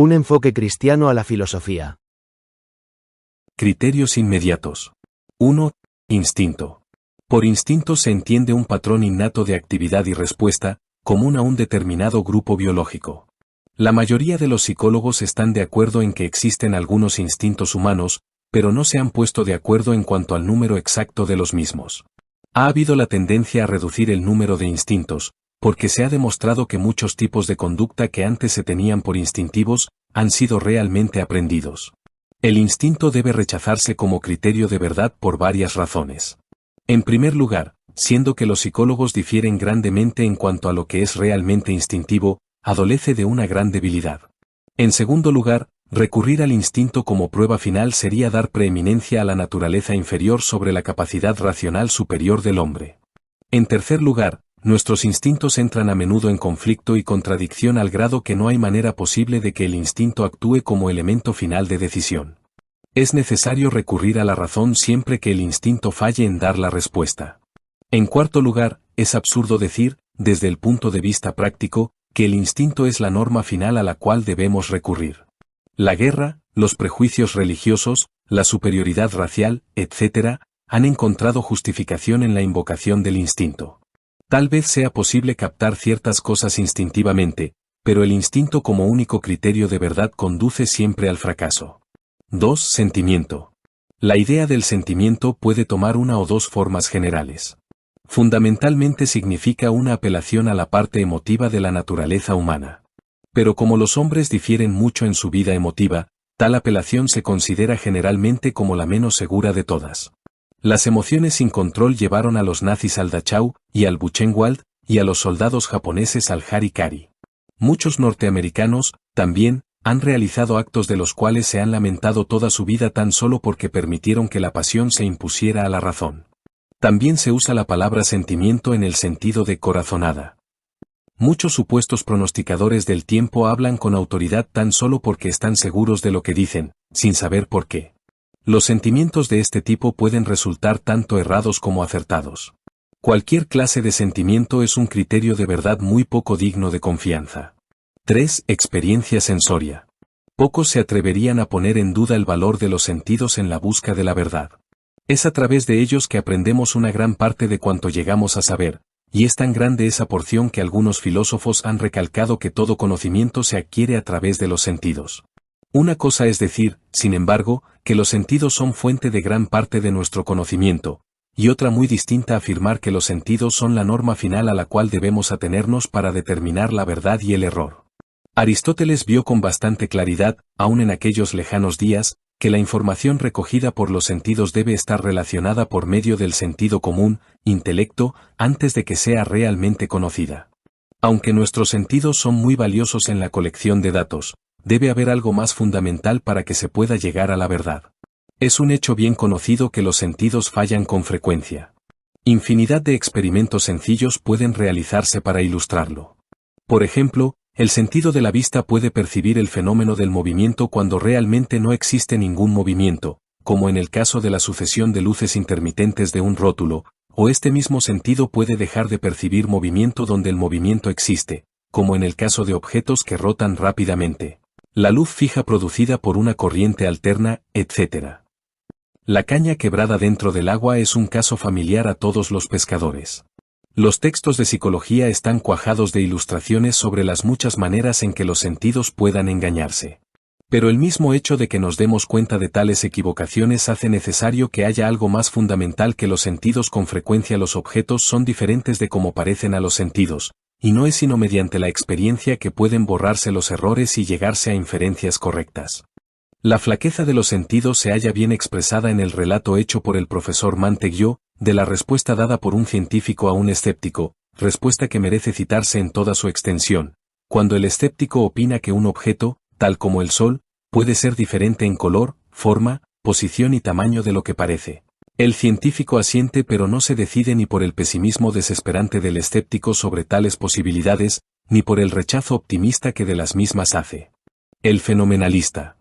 Un enfoque cristiano a la filosofía. Criterios inmediatos. 1. Instinto. Por instinto se entiende un patrón innato de actividad y respuesta, común a un determinado grupo biológico. La mayoría de los psicólogos están de acuerdo en que existen algunos instintos humanos, pero no se han puesto de acuerdo en cuanto al número exacto de los mismos. Ha habido la tendencia a reducir el número de instintos, porque se ha demostrado que muchos tipos de conducta que antes se tenían por instintivos, han sido realmente aprendidos. El instinto debe rechazarse como criterio de verdad por varias razones. En primer lugar, siendo que los psicólogos difieren grandemente en cuanto a lo que es realmente instintivo, adolece de una gran debilidad. En segundo lugar, recurrir al instinto como prueba final sería dar preeminencia a la naturaleza inferior sobre la capacidad racional superior del hombre. En tercer lugar, nuestros instintos entran a menudo en conflicto y contradicción al grado que no hay manera posible de que el instinto actúe como elemento final de decisión. Es necesario recurrir a la razón siempre que el instinto falle en dar la respuesta. En cuarto lugar, es absurdo decir, desde el punto de vista práctico, que el instinto es la norma final a la cual debemos recurrir. La guerra, los prejuicios religiosos, la superioridad racial, etc., han encontrado justificación en la invocación del instinto. Tal vez sea posible captar ciertas cosas instintivamente, pero el instinto como único criterio de verdad conduce siempre al fracaso. 2. Sentimiento. La idea del sentimiento puede tomar una o dos formas generales. Fundamentalmente significa una apelación a la parte emotiva de la naturaleza humana. Pero como los hombres difieren mucho en su vida emotiva, tal apelación se considera generalmente como la menos segura de todas. Las emociones sin control llevaron a los nazis al Dachau y al Buchenwald, y a los soldados japoneses al Harikari. Muchos norteamericanos, también, han realizado actos de los cuales se han lamentado toda su vida tan solo porque permitieron que la pasión se impusiera a la razón. También se usa la palabra sentimiento en el sentido de corazonada. Muchos supuestos pronosticadores del tiempo hablan con autoridad tan solo porque están seguros de lo que dicen, sin saber por qué. Los sentimientos de este tipo pueden resultar tanto errados como acertados. Cualquier clase de sentimiento es un criterio de verdad muy poco digno de confianza. 3. Experiencia sensoria. Pocos se atreverían a poner en duda el valor de los sentidos en la busca de la verdad. Es a través de ellos que aprendemos una gran parte de cuanto llegamos a saber, y es tan grande esa porción que algunos filósofos han recalcado que todo conocimiento se adquiere a través de los sentidos. Una cosa es decir, sin embargo, que los sentidos son fuente de gran parte de nuestro conocimiento, y otra muy distinta afirmar que los sentidos son la norma final a la cual debemos atenernos para determinar la verdad y el error. Aristóteles vio con bastante claridad, aun en aquellos lejanos días, que la información recogida por los sentidos debe estar relacionada por medio del sentido común, intelecto, antes de que sea realmente conocida. Aunque nuestros sentidos son muy valiosos en la colección de datos, debe haber algo más fundamental para que se pueda llegar a la verdad. Es un hecho bien conocido que los sentidos fallan con frecuencia. Infinidad de experimentos sencillos pueden realizarse para ilustrarlo. Por ejemplo, el sentido de la vista puede percibir el fenómeno del movimiento cuando realmente no existe ningún movimiento, como en el caso de la sucesión de luces intermitentes de un rótulo, o este mismo sentido puede dejar de percibir movimiento donde el movimiento existe, como en el caso de objetos que rotan rápidamente. La luz fija producida por una corriente alterna, etc. La caña quebrada dentro del agua es un caso familiar a todos los pescadores. Los textos de psicología están cuajados de ilustraciones sobre las muchas maneras en que los sentidos puedan engañarse. Pero el mismo hecho de que nos demos cuenta de tales equivocaciones hace necesario que haya algo más fundamental que los sentidos. Con frecuencia los objetos son diferentes de como parecen a los sentidos, y no es sino mediante la experiencia que pueden borrarse los errores y llegarse a inferencias correctas. La flaqueza de los sentidos se halla bien expresada en el relato hecho por el profesor Manteguió, de la respuesta dada por un científico a un escéptico, respuesta que merece citarse en toda su extensión, cuando el escéptico opina que un objeto, tal como el Sol, puede ser diferente en color, forma, posición y tamaño de lo que parece. El científico asiente pero no se decide ni por el pesimismo desesperante del escéptico sobre tales posibilidades, ni por el rechazo optimista que de las mismas hace. El fenomenalista.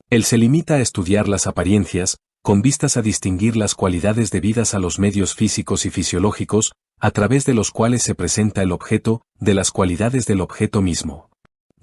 Él se limita a estudiar las apariencias, con vistas a distinguir las cualidades debidas a los medios físicos y fisiológicos, a través de los cuales se presenta el objeto, de las cualidades del objeto mismo.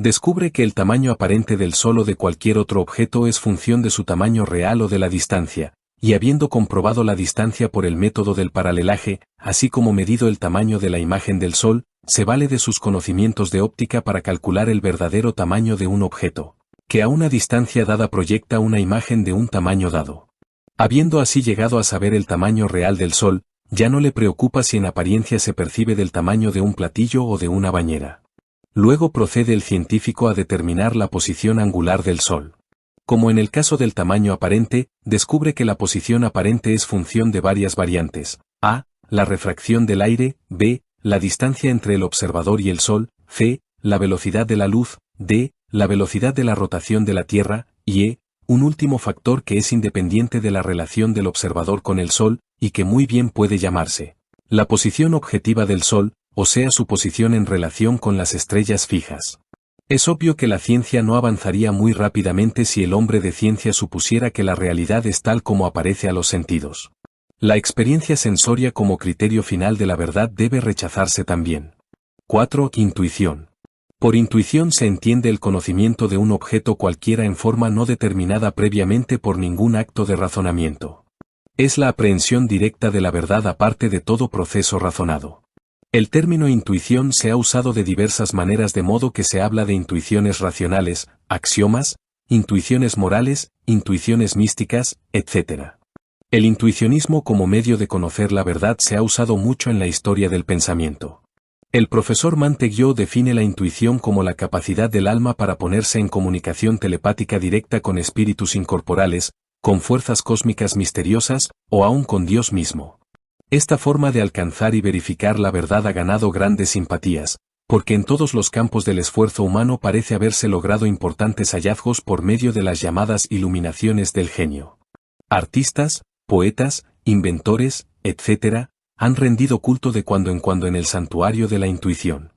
Descubre que el tamaño aparente del Sol o de cualquier otro objeto es función de su tamaño real o de la distancia, y habiendo comprobado la distancia por el método del paralelaje, así como medido el tamaño de la imagen del Sol, se vale de sus conocimientos de óptica para calcular el verdadero tamaño de un objeto, que a una distancia dada proyecta una imagen de un tamaño dado. Habiendo así llegado a saber el tamaño real del Sol, ya no le preocupa si en apariencia se percibe del tamaño de un platillo o de una bañera. Luego procede el científico a determinar la posición angular del Sol. Como en el caso del tamaño aparente, descubre que la posición aparente es función de varias variantes: a. la refracción del aire; b. la distancia entre el observador y el Sol; c. la velocidad de la luz; d. la velocidad de la rotación de la Tierra; y e. un último factor que es independiente de la relación del observador con el Sol, y que muy bien puede llamarse la posición objetiva del Sol, o sea su posición en relación con las estrellas fijas. Es obvio que la ciencia no avanzaría muy rápidamente si el hombre de ciencia supusiera que la realidad es tal como aparece a los sentidos. La experiencia sensoria como criterio final de la verdad debe rechazarse también. 4. Intuición. Por intuición se entiende el conocimiento de un objeto cualquiera en forma no determinada previamente por ningún acto de razonamiento. Es la aprehensión directa de la verdad aparte de todo proceso razonado. El término intuición se ha usado de diversas maneras, de modo que se habla de intuiciones racionales, axiomas, intuiciones morales, intuiciones místicas, etc. El intuicionismo como medio de conocer la verdad se ha usado mucho en la historia del pensamiento. El profesor Manteguió define la intuición como la capacidad del alma para ponerse en comunicación telepática directa con espíritus incorporales, con fuerzas cósmicas misteriosas, o aún con Dios mismo. Esta forma de alcanzar y verificar la verdad ha ganado grandes simpatías, porque en todos los campos del esfuerzo humano parece haberse logrado importantes hallazgos por medio de las llamadas iluminaciones del genio. Artistas, poetas, inventores, etc., han rendido culto de cuando en el santuario de la intuición.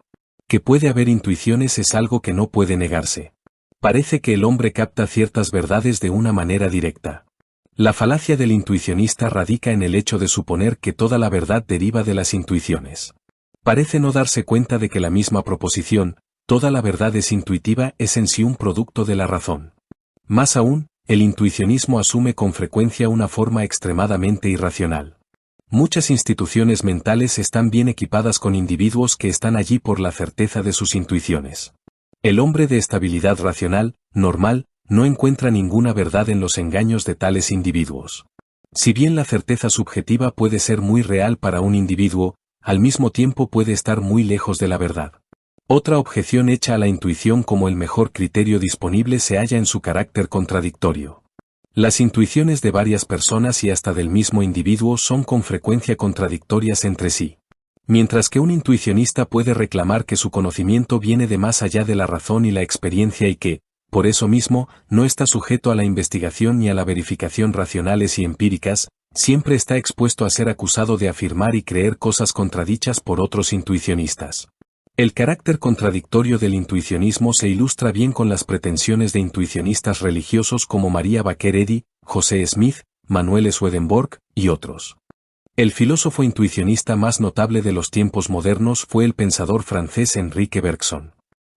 Que puede haber intuiciones es algo que no puede negarse. Parece que el hombre capta ciertas verdades de una manera directa. La falacia del intuicionista radica en el hecho de suponer que toda la verdad deriva de las intuiciones. Parece no darse cuenta de que la misma proposición, toda la verdad es intuitiva, es en sí un producto de la razón. Más aún, el intuicionismo asume con frecuencia una forma extremadamente irracional. Muchas instituciones mentales están bien equipadas con individuos que están allí por la certeza de sus intuiciones. El hombre de estabilidad racional, normal, no encuentra ninguna verdad en los engaños de tales individuos. Si bien la certeza subjetiva puede ser muy real para un individuo, al mismo tiempo puede estar muy lejos de la verdad. Otra objeción hecha a la intuición como el mejor criterio disponible se halla en su carácter contradictorio. Las intuiciones de varias personas y hasta del mismo individuo son con frecuencia contradictorias entre sí. Mientras que un intuicionista puede reclamar que su conocimiento viene de más allá de la razón y la experiencia y que, por eso mismo, no está sujeto a la investigación ni a la verificación racionales y empíricas, siempre está expuesto a ser acusado de afirmar y creer cosas contradichas por otros intuicionistas. El carácter contradictorio del intuicionismo se ilustra bien con las pretensiones de intuicionistas religiosos como María Baker Eddy, José Smith, Manuel Swedenborg, y otros. El filósofo intuicionista más notable de los tiempos modernos fue el pensador francés Henrique Bergson.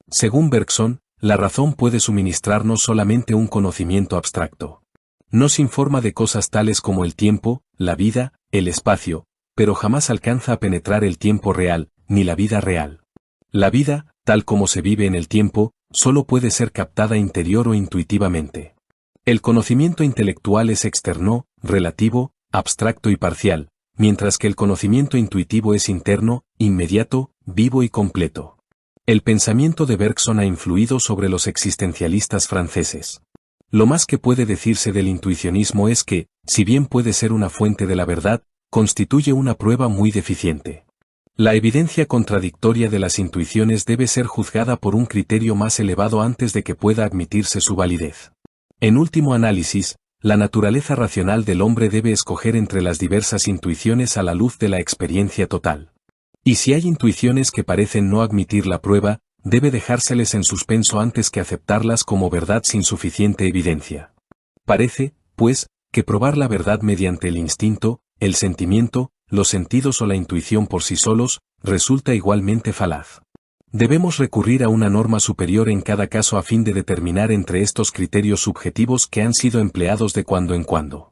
Según Bergson, la razón puede suministrarnos solamente un conocimiento abstracto. Nos informa de cosas tales como el tiempo, la vida, el espacio, pero jamás alcanza a penetrar el tiempo real, ni la vida real. La vida, tal como se vive en el tiempo, solo puede ser captada interior o intuitivamente. El conocimiento intelectual es externo, relativo, abstracto y parcial, mientras que el conocimiento intuitivo es interno, inmediato, vivo y completo. El pensamiento de Bergson ha influido sobre los existencialistas franceses. Lo más que puede decirse del intuicionismo es que, si bien puede ser una fuente de la verdad, constituye una prueba muy deficiente. La evidencia contradictoria de las intuiciones debe ser juzgada por un criterio más elevado antes de que pueda admitirse su validez. En último análisis, la naturaleza racional del hombre debe escoger entre las diversas intuiciones a la luz de la experiencia total. Y si hay intuiciones que parecen no admitir la prueba, debe dejárseles en suspenso antes que aceptarlas como verdad sin suficiente evidencia. Parece, pues, que probar la verdad mediante el instinto, el sentimiento, los sentidos o la intuición por sí solos, resulta igualmente falaz. Debemos recurrir a una norma superior en cada caso a fin de determinar entre estos criterios subjetivos que han sido empleados de cuando en cuando.